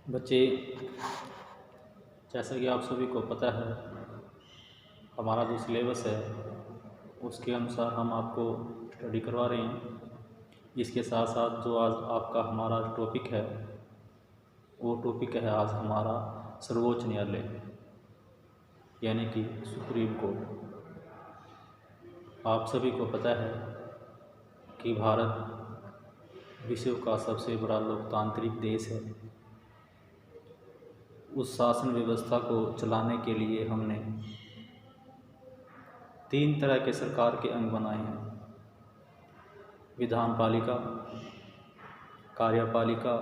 बच्चे, जैसा कि आप सभी को पता है, हमारा जो सिलेबस है उसके अनुसार हम आपको स्टडी करवा रहे हैं। इसके साथ साथ जो आज आपका हमारा टॉपिक है वो टॉपिक है आज हमारा सर्वोच्च न्यायालय यानी कि सुप्रीम कोर्ट। आप सभी को पता है कि भारत विश्व का सबसे बड़ा लोकतांत्रिक देश है। उस शासन व्यवस्था को चलाने के लिए हमने 3 तरह के सरकार के अंग बनाए हैं: विधानपालिका, कार्यपालिका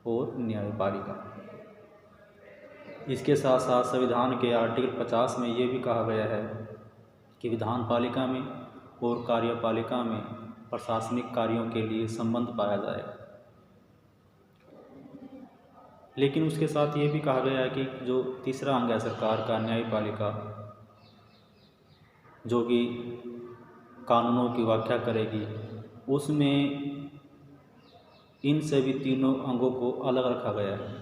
और न्यायपालिका। इसके साथ साथ संविधान के आर्टिकल 50 में ये भी कहा गया है कि विधानपालिका में और कार्यपालिका में प्रशासनिक कार्यों के लिए संबंध पाया जाएगा। लेकिन उसके साथ ये भी कहा गया है कि जो तीसरा अंग है सरकार का, न्यायपालिका, जो कि कानूनों की व्याख्या करेगी, उसमें इन सभी तीनों अंगों को अलग रखा गया है।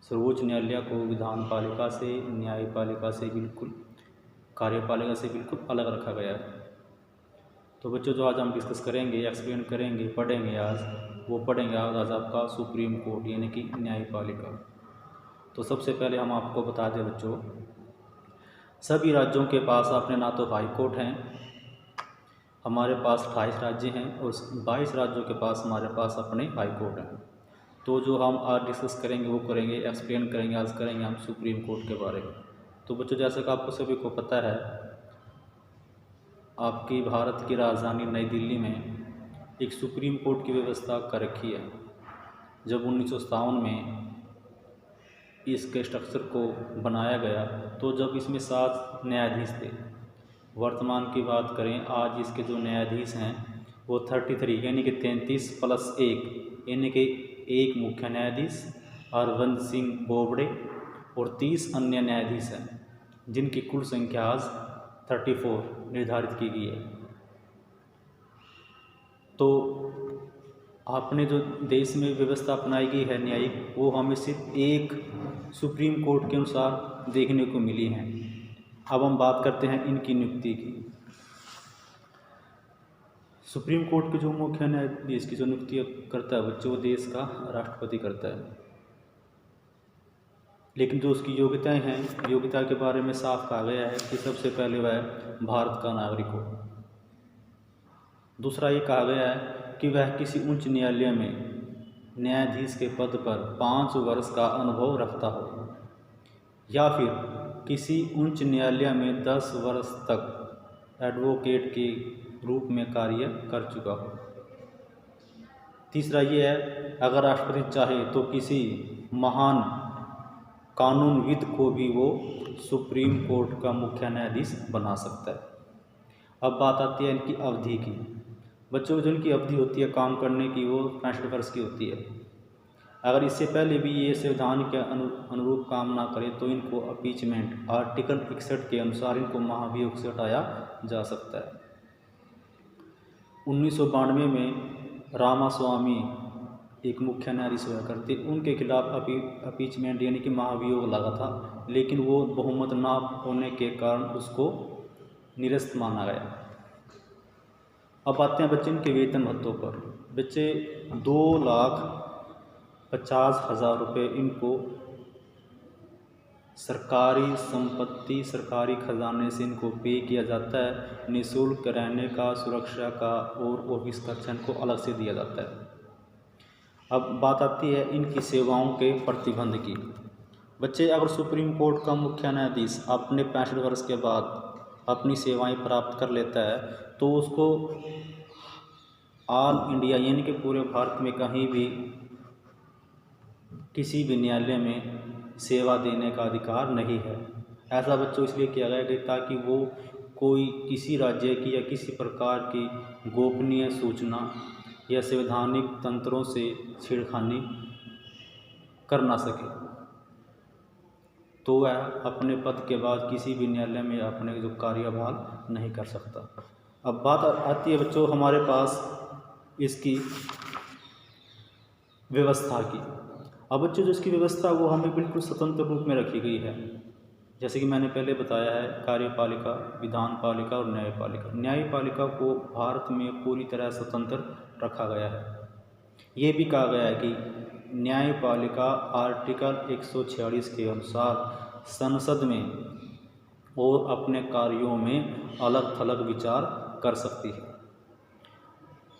सर्वोच्च न्यायालय को विधानपालिका से, न्यायपालिका से बिल्कुल, कार्यपालिका से बिल्कुल अलग रखा गया है। तो बच्चों, जो आज हम डिस्कस करेंगे, एक्सप्लेन करेंगे, पढ़ेंगे वो पढ़ेंगे आज आपका सुप्रीम कोर्ट यानी कि न्यायपालिका। तो सबसे पहले हम आपको बता दें बच्चों, सभी राज्यों के पास अपने ना तो हाई कोर्ट हैं, हमारे पास 28 राज्य हैं और 22 राज्यों के पास हमारे पास अपने हाई कोर्ट हैं। तो जो हम आज डिस्कस करेंगे वो करेंगे, एक्सप्लेन करेंगे, आज करेंगे हम सुप्रीम कोर्ट के बारे में। तो बच्चों, जैसा कि आपको सभी को पता है, आपकी भारत की राजधानी नई दिल्ली में एक सुप्रीम कोर्ट की व्यवस्था कर रखी है। जब 1957 में इसके स्ट्रक्चर को बनाया गया तो जब इसमें 7 न्यायाधीश थे। वर्तमान की बात करें, आज इसके जो न्यायाधीश हैं वो 33 यानी कि 33 + 1 यानी कि एक मुख्य न्यायाधीश, अरविंद सिंह बोबड़े और 30 अन्य न्यायाधीश हैं, जिनकी कुल संख्या आज 34 निर्धारित की गई है। तो आपने जो देश में व्यवस्था अपनाई गई है न्यायिक, वो हमें सिर्फ एक सुप्रीम कोर्ट के अनुसार देखने को मिली हैं। अब हम बात करते हैं इनकी नियुक्ति की। सुप्रीम कोर्ट के जो मुख्य न्यायाधीश की जो नियुक्ति करता है बच्चों, देश का राष्ट्रपति करता है। लेकिन जो उसकी योग्यताएं हैं, योग्यता के बारे में साफ कहा गया है कि सबसे पहले वह भारत का नागरिक हो। दूसरा ये कहा गया है कि वह किसी उच्च न्यायालय में न्यायाधीश के पद पर 5 वर्ष का अनुभव रखता हो या फिर किसी उच्च न्यायालय में 10 वर्ष तक एडवोकेट के रूप में कार्य कर चुका हो। तीसरा ये है, अगर राष्ट्रपति चाहे तो किसी महान कानूनविद को भी वो सुप्रीम कोर्ट का मुख्य न्यायाधीश बना सकता है। अब बात आती है इनकी अवधि की। बच्चों, जो इनकी अवधि होती है काम करने की वो 65 वर्ष की होती है। अगर इससे पहले भी ये संविधान के अनुरूप काम ना करें तो इनको अपीचमेंट आर्टिकल 61 के अनुसार इनको महाभियोग से हटाया जा सकता है। 1992 में रामास्वामी एक मुख्य न्यायाधीश हुआ करते, उनके खिलाफ अपीचमेंट यानी कि महाभियोग लगा था, लेकिन वो बहुमत ना होने के कारण उसको निरस्त माना गया। अब आते हैं बच्चे इनके वेतन भत्तों पर। बच्चे 2,50,000 रुपये इनको सरकारी संपत्ति, सरकारी खजाने से इनको पे किया जाता है। निःशुल्क रहने का, सुरक्षा का और ऑफिस खर्चा इनको अलग से दिया जाता है। अब बात आती है इनकी सेवाओं के प्रतिबंध की। बच्चे, अगर सुप्रीम कोर्ट का मुख्य न्यायाधीश अपने 65 वर्ष के बाद अपनी सेवाएं प्राप्त कर लेता है तो उसको ऑल इंडिया यानी कि पूरे भारत में कहीं भी किसी भी न्यायालय में सेवा देने का अधिकार नहीं है। ऐसा बच्चों इसलिए किया गया कि ताकि वो कोई किसी राज्य की या किसी प्रकार की गोपनीय सूचना या संवैधानिक तंत्रों से छेड़खानी कर ना सके, तो वह अपने पद के बाद किसी भी न्यायालय में अपने जो कार्यभार नहीं कर सकता। अब बात आती है बच्चों हमारे पास इसकी व्यवस्था की। अब बच्चों जो इसकी व्यवस्था वो हमें बिल्कुल स्वतंत्र रूप में रखी गई है। जैसे कि मैंने पहले बताया है, कार्यपालिका, विधानपालिका और न्यायपालिका। न्यायपालिका को भारत में पूरी तरह स्वतंत्र रखा गया है। ये भी कहा गया है कि न्यायपालिका आर्टिकल 146 के अनुसार संसद में और अपने कार्यों में अलग थलग विचार कर सकती है।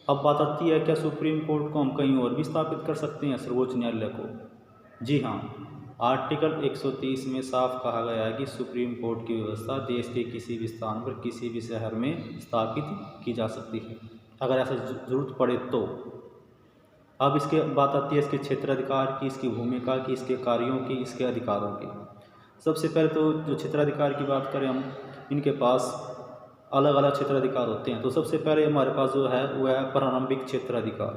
अब बात आती है, क्या सुप्रीम कोर्ट को हम कहीं और भी स्थापित कर सकते हैं, सर्वोच्च न्यायालय को? जी हाँ, आर्टिकल 130 में साफ कहा गया है कि सुप्रीम कोर्ट की व्यवस्था देश के किसी भी स्थान पर किसी भी शहर में स्थापित की जा सकती है, अगर ऐसा जरूरत पड़े तो। अब इसके बात आती है इसके क्षेत्राधिकार की, इसकी भूमिका की, इसके कार्यों की, इसके अधिकारों की। सबसे पहले तो जो क्षेत्राधिकार की बात करें हम, इनके पास अलग अलग क्षेत्राधिकार होते हैं। तो सबसे पहले हमारे पास जो है वो है प्रारंभिक क्षेत्राधिकार।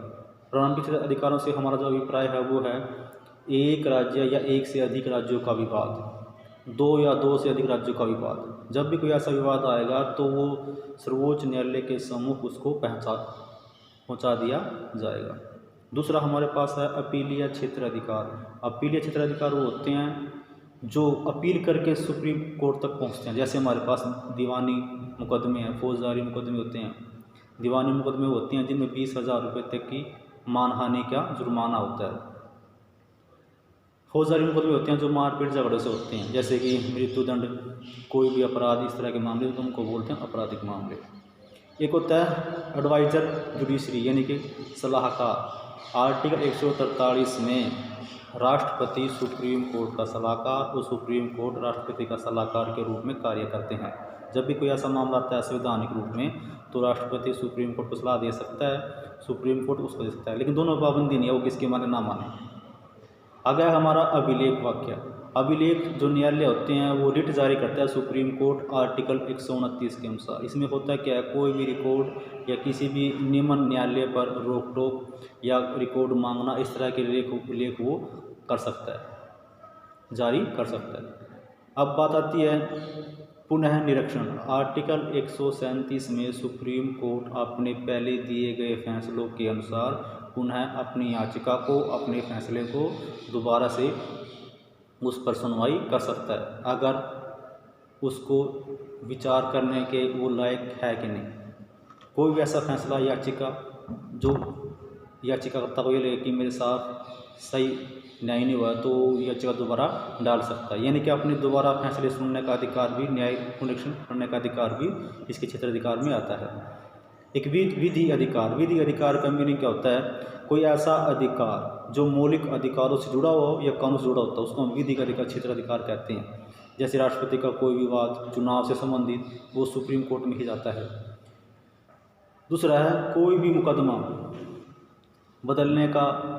प्रारंभिक क्षेत्राधिकारों से हमारा जो अभिप्राय है वो है एक राज्य या एक से अधिक राज्यों का विवाद, दो या दो से अधिक राज्यों का विवाद। जब भी कोई ऐसा विवाद आएगा तो वो सर्वोच्च न्यायालय के सम्मुख उसको पहुंचा दिया जाएगा। दूसरा हमारे पास है अपीलीय क्षेत्राधिकार। अपीलीय क्षेत्राधिकार वो होते हैं जो अपील करके सुप्रीम कोर्ट तक पहुंचते हैं। जैसे हमारे पास दीवानी मुकदमे हैं, फौजदारी मुकदमे होते हैं। दीवानी मुकदमे होते हैं जिनमें 20,000 रुपये तक की मानहानि का जुर्माना होता है। फौजदारी मुकदमे होते हैं जो मारपीट झगड़ों से होते हैं, जैसे कि मृत्युदंड, कोई भी अपराध, इस तरह के मामले तो उनको बोलते हैं आपराधिक मामले। एक होता है एडवाइजर जुडिशरी, यानी कि सलाहकार। आर्टिकल 143 में राष्ट्रपति सुप्रीम कोर्ट का सलाहकार और सुप्रीम कोर्ट राष्ट्रपति का सलाहकार के रूप में कार्य करते हैं। जब भी कोई ऐसा मामला आता है संवैधानिक रूप में तो राष्ट्रपति सुप्रीम कोर्ट को सलाह दे सकता है, सुप्रीम कोर्ट उसको दे सकता है, लेकिन दोनों पाबंदी नहीं है, वो किसके माने ना माने। अगर हमारा अभिलेख वाक्य, अभिलेख जो न्यायालय होते हैं वो रिट जारी करता है सुप्रीम कोर्ट आर्टिकल 129 के अनुसार। इसमें होता है क्या है, कोई भी रिकॉर्ड या किसी भी निम्न न्यायालय पर रोक टोक या रिकॉर्ड मांगना, इस तरह के लेख वो कर सकता है, जारी कर सकता है। अब बात आती है पुनः निरीक्षण। आर्टिकल 137 में सुप्रीम कोर्ट अपने पहले दिए गए फैसलों के अनुसार पुनः अपनी याचिका को, अपने फैसले को दोबारा से उस पर सुनवाई कर सकता है, अगर उसको विचार करने के वो लायक है कि नहीं। कोई भी ऐसा फैसला याचिका जो याचिका करता को ये लगे कि मेरे साथ सही न्याय नहीं हुआ तो याचिका दोबारा डाल सकता है। यानी कि अपने दोबारा फैसले सुनने का अधिकार भी, न्याय निरीक्षण करने का अधिकार भी इसके क्षेत्राधिकार में आता है। एक विधि अधिकार। विधि अधिकार का मीनिंग क्या होता है, कोई ऐसा अधिकार जो मौलिक अधिकारों से जुड़ा हो या कानून से जुड़ा होता है उसको हम विधि अधिकार, क्षेत्राधिकार कहते हैं। जैसे राष्ट्रपति का कोई विवाद चुनाव से संबंधित, वो सुप्रीम कोर्ट में ही जाता है। दूसरा है कोई भी मुकदमा बदलने का,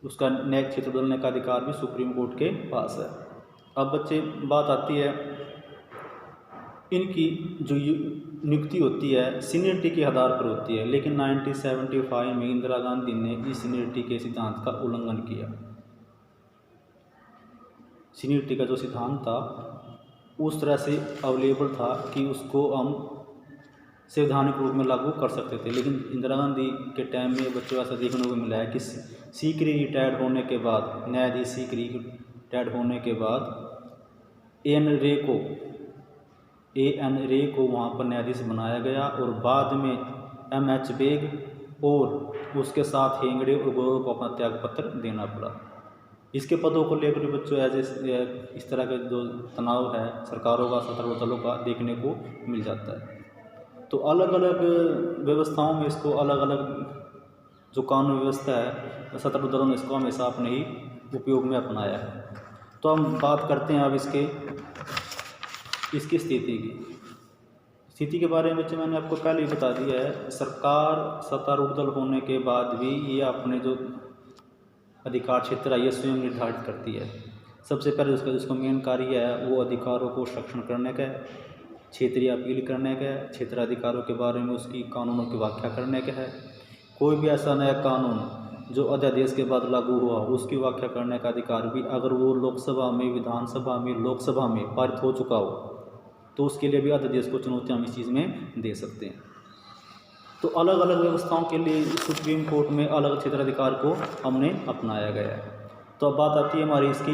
उसका न्यायिक क्षेत्र बदलने का अधिकार भी सुप्रीम कोर्ट के पास है। अब बच्चे बात आती है इनकी जो नियुक्ति होती है सीनियरिटी के आधार पर होती है, लेकिन 1975 में इंदिरा गांधी ने इस सीनियरिटी के सिद्धांत का उल्लंघन किया। सीनियरिटी का जो सिद्धांत था उस तरह से अवेलेबल था कि उसको हम संवैधानिक रूप में लागू कर सकते थे, लेकिन इंदिरा गांधी के टाइम में बच्चों ऐसा देखने को मिला है कि सीकरी रिटायर्ड होने के बाद, न्यायाधीश सीकरी रिटायर्ड होने के बाद एन रे को वहाँ पर न्यायाधीश बनाया गया और बाद में MH बेग और उसके साथ हेंगड़े और गौरव को अपना त्यागपत्र देना पड़ा। इसके पदों को लेकर बच्चों इस तरह के जो तनाव है सरकारों का, सत्तारूढ़ दलों का देखने को मिल जाता है। तो अलग अलग व्यवस्थाओं में इसको अलग अलग जो कानून व्यवस्था है सत्तारूढ़ दलों ने इसको हमेशा अपने ही उपयोग में अपनाया है। तो हम बात करते हैं अब इसकी स्थिति के बारे में। बच्चे मैंने आपको पहले ही बता दिया है, सरकार सत्तारूढ़ दल होने के बाद भी ये अपने जो अधिकार क्षेत्र है ये स्वयं निर्धारित करती है। सबसे पहले उसका मेन कार्य है वो अधिकारों को संरक्षण करने का है, क्षेत्रीय अपील करने का है, क्षेत्राधिकारों के बारे में उसकी कानूनों की व्याख्या करने का है। कोई भी ऐसा नया कानून जो अध्यादेश के बाद लागू हुआ उसकी व्याख्या करने का अधिकार भी, अगर वो लोकसभा में, विधानसभा में, लोकसभा में पारित हो चुका हो तो उसके लिए भी अध्यादेश को चुनौती हम इस चीज़ में दे सकते हैं। तो अलग अलग व्यवस्थाओं के लिए सुप्रीम कोर्ट में अलग क्षेत्राधिकार को हमने अपनाया गया है। तो अब बात आती है हमारी इसकी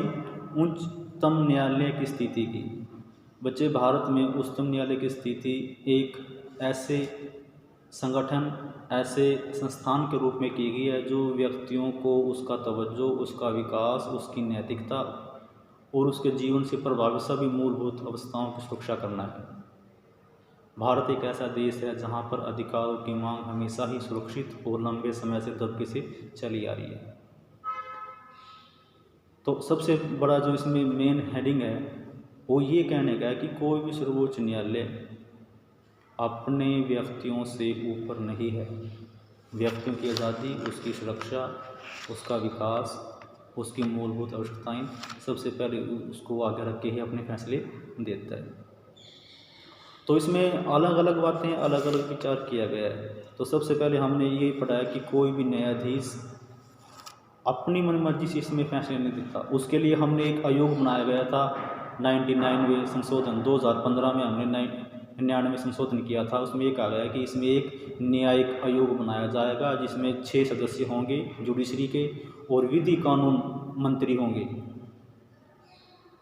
उच्चतम न्यायालय की स्थिति की। बच्चे, भारत में उच्चतम न्यायालय की स्थिति एक ऐसे संगठन, ऐसे संस्थान के रूप में की गई है जो व्यक्तियों को उसका तवज्जो, उसका विकास, उसकी नैतिकता और उसके जीवन से प्रभावित सभी मूलभूत अवस्थाओं की सुरक्षा करना है। भारत एक ऐसा देश है जहाँ पर अधिकारों की मांग हमेशा ही सुरक्षित और लंबे समय से दबके से चली आ रही है। तो सबसे बड़ा जो इसमें मेन हेडिंग है वो ये कहने का है कि कोई भी सर्वोच्च न्यायालय अपने व्यक्तियों से ऊपर नहीं है। व्यक्तियों की आज़ादी, उसकी सुरक्षा, उसका विकास, उसकी मूलभूत आवश्यकताएं सबसे पहले उसको आगे रख के ही अपने फैसले देता है। तो इसमें अलग अलग बातें, अलग अलग विचार किया गया है। तो सबसे पहले हमने ये पढ़ा है कि कोई भी न्यायाधीश अपनी मनमर्जी से इसमें फैसले नहीं देता। उसके लिए हमने एक आयोग बनाया गया था 99वें संशोधन 2015 में हमने 99 संशोधन किया था। उसमें ये कहा गया कि इसमें एक न्यायिक आयोग बनाया जाएगा जिसमें 6 सदस्य होंगे जुडिशरी के और विधि कानून मंत्री होंगे।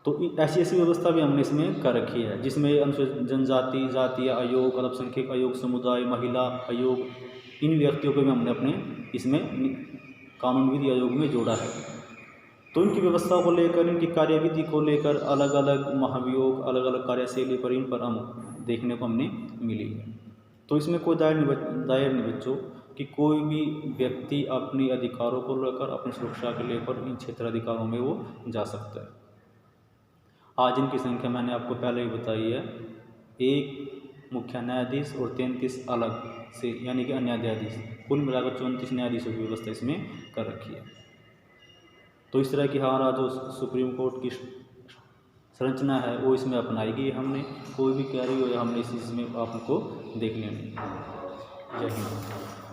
तो ऐसी ऐसी व्यवस्था भी हमने इसमें कर रखी है जिसमें अनुसूचित जनजाति, जातीय आयोग, अल्पसंख्यक आयोग, समुदाय, महिला आयोग, इन व्यक्तियों को भी हमने अपने इसमें कानून विधि आयोग में जोड़ा है। तो इनकी व्यवस्था को लेकर, इनकी कार्यविधि को लेकर अलग अलग महाभियोग, अलग अलग कार्यशैली पर इन पर हम देखने को हमने मिली है। तो इसमें कोई दायर नहीं बच्चों कि कोई भी व्यक्ति अपने अधिकारों को लेकर, अपनी सुरक्षा के लेकर इन क्षेत्राधिकारों में वो जा सकता है। आज इनकी संख्या मैंने आपको पहले ही बताई है, 1 मुख्य न्यायाधीश और 33 अलग से यानी कि अन्य न्यायाधीश, कुल मिलाकर 34 न्यायाधीशों की व्यवस्था इसमें कर रखी है। तो इस तरह की हमारा जो सुप्रीम कोर्ट की संरचना है वो इसमें अपनाई गई। हमने कोई भी क्वेरी हो या हमने इस चीज़ में आपको देख लेनी। जय हिंद।